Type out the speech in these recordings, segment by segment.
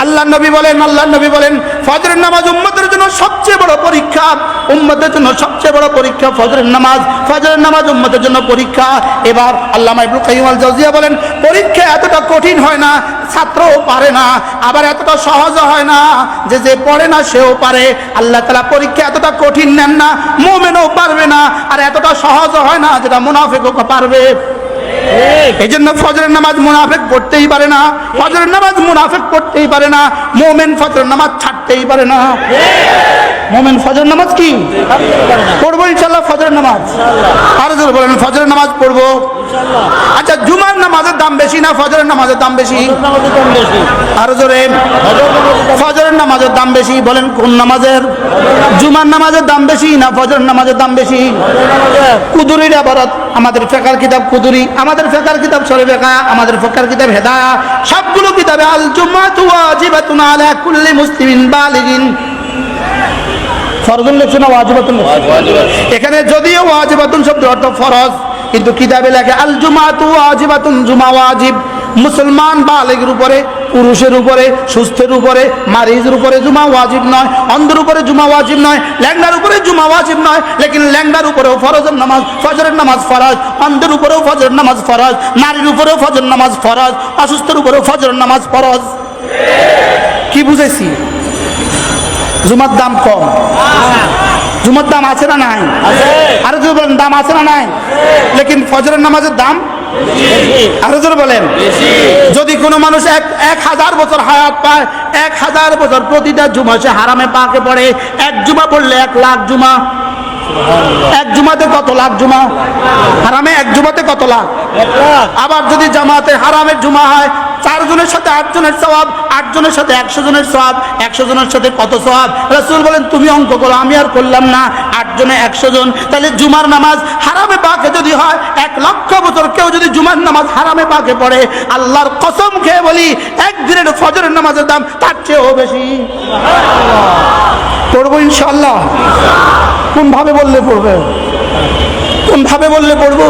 আল্লাহর নবী বলেন ফজরের নামাজ উম্মতের জন্য সবচেয়ে বড় পরীক্ষা, উম্মতের জন্য সবচেয়ে বড় পরীক্ষা ফজরের নামাজ উম্মতের জন্য পরীক্ষা। এবার আল্লামা ইবনে কাইয়িম আল জাওজিয়া বলেন পরীক্ষা এতটা কঠিন হয় না ছাত্রও পারে না, আবার এতটা সহজ হয় না যে পড়ে না সেও পারে। আল্লাহ তাআলা পরীক্ষা এতটা কঠিন নেন না, মুমিনও পারবে না, আর এতটা সহজ হয় না যেটা মুনাফিকও পারবে। এই জন্য ফজরের নামাজ মুনাফিক পড়তেই পারে না, ফজরের নামাজ মুনাফিক পড়তেই পারে না, মুমিন ফজরের নামাজ ছাড়তেই পারে না। মুমিন ফজর নামাজ কি পড়বো ইনশাআল্লাহ, ফজরের নামাজ আর জোরে বলেন ফজরের নামাজ পড়বো ইনশাআল্লাহ। আচ্ছা জুমার নামাজের দাম বেশি না ফজরের নামাজের দাম বেশি? আর জোরে ফজরের নামাজের দাম বেশি। বলেন কোন নামাজের? জুমার নামাজের দাম বেশি না ফজরের নামাজের দাম বেশি? কুদুরির ইবারত আমাদের ফিকহের কিতাব কুদুরি, আমাদের ফিকহের কিতাব শরীফা, আমাদের ফিকহের কিতাব হেদায়া, সবগুলো কিতাবে আল জুমাতু ওয়াজিবাতুন আলা কুল্লি মুসলিমিন বালিগিন। ফরজুন লেখছে না ওয়াজিবাতুন? এখানে যদিও ওয়াজিবাতুন শব্দের অর্থ ফরজ, কিন্তু কিতাবে লেখে আল জুমাতু ওয়াজিবাতুন, জুমা ওয়াজিব। মুসলমান বালিগের উপরে, পুরুষের উপরে, সুস্থের উপরে, মারিজের উপরে জুমা ওয়াজিব নয়, অন্ধের উপরে জুমা ওয়াজিব নয়, ল্যাংড়ার উপরে জুমা ওয়াজিব নয়। লেকিন ল্যাংড়ার উপরেও ফরজের নামাজ, ফজরের নামাজ ফরজ, অন্ধের উপরেও ফজরের নামাজ ফরজ, নারীর উপরেও ফজরের নামাজ ফরজ, অসুস্থের উপরেও ফজরের নামাজ ফরজ। কি বুঝেছি? জুমার দাম কম, জুমার দাম আছে না নাই? আরো জোরে বলেন দাম আছে না নাই? লেকিন ফজরের নামাজের দাম আরো জোরে বলেন। যদি কোনো মানুষ 1000 বছর হায়াত পায়, 1000 বছর প্রতিটা জুমা সে হারামে পাকে পড়ে, এক জুমা পড়লে 1 লাখ জুমা। এক জুমাতে কত লাখ জুমা? হারামে এক জুমাতে কত লাখ? আবার যদি জামাতে হারামের জুমা হয়, 4 জনের সাথে 8 জনের সওয়াব, 8 জনের সাথে 100 জনের সওয়াব, 100 জনের সাথে কত সওয়াব? রাসূল বলেন তুমি অঙ্ক করো, আমি আর করলাম না। 8 জনে 100 জন, তাহলে জুমার নামাজ হারামে পাকে যদি হয়, 1 লক্ষ বছর কেউ যদি জুমার নামাজ হারামে পাকে পড়ে, আল্লাহর কসম খেয়ে বলি একদিনের ফজরের নামাজের দাম তার চেয়েও বেশি। পড়বো ইনশাআল্লাহ। কোন ভাবে বললে পড়বে? কোন ভাবে বললে পড়বো?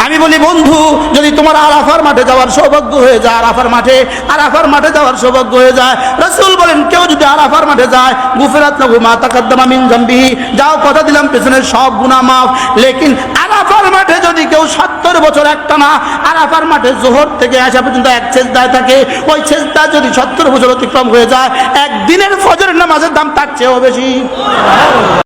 আমি বলি বন্ধু, যদি তোমার আরাফার মাঠে যাওয়ার সৌভাগ্য হয়ে যায়, আরাফার মাঠে যাওয়ার সৌভাগ্য হয়ে যায়, রাসূল বলেন কেউ যদি আরাফার মাঠে যায়, গুফিরাত লাহু মা তাকাদ্দামা মিন যামবিহি, যাও কথা দিলাম পেছনের সব গুনাহ মাফ। লেকিন আরাফার মাঠে যদি কেউ 70 বছর একটানা আরাফার মাঠে যোহর থেকে আসা পর্যন্ত এক সেজদায় থাকে, ওই সেজদা যদি 70 বছর অতিক্রম হয়ে যায়, একদিনের ফজরের নামাজের দাম তার চেয়েও বেশি।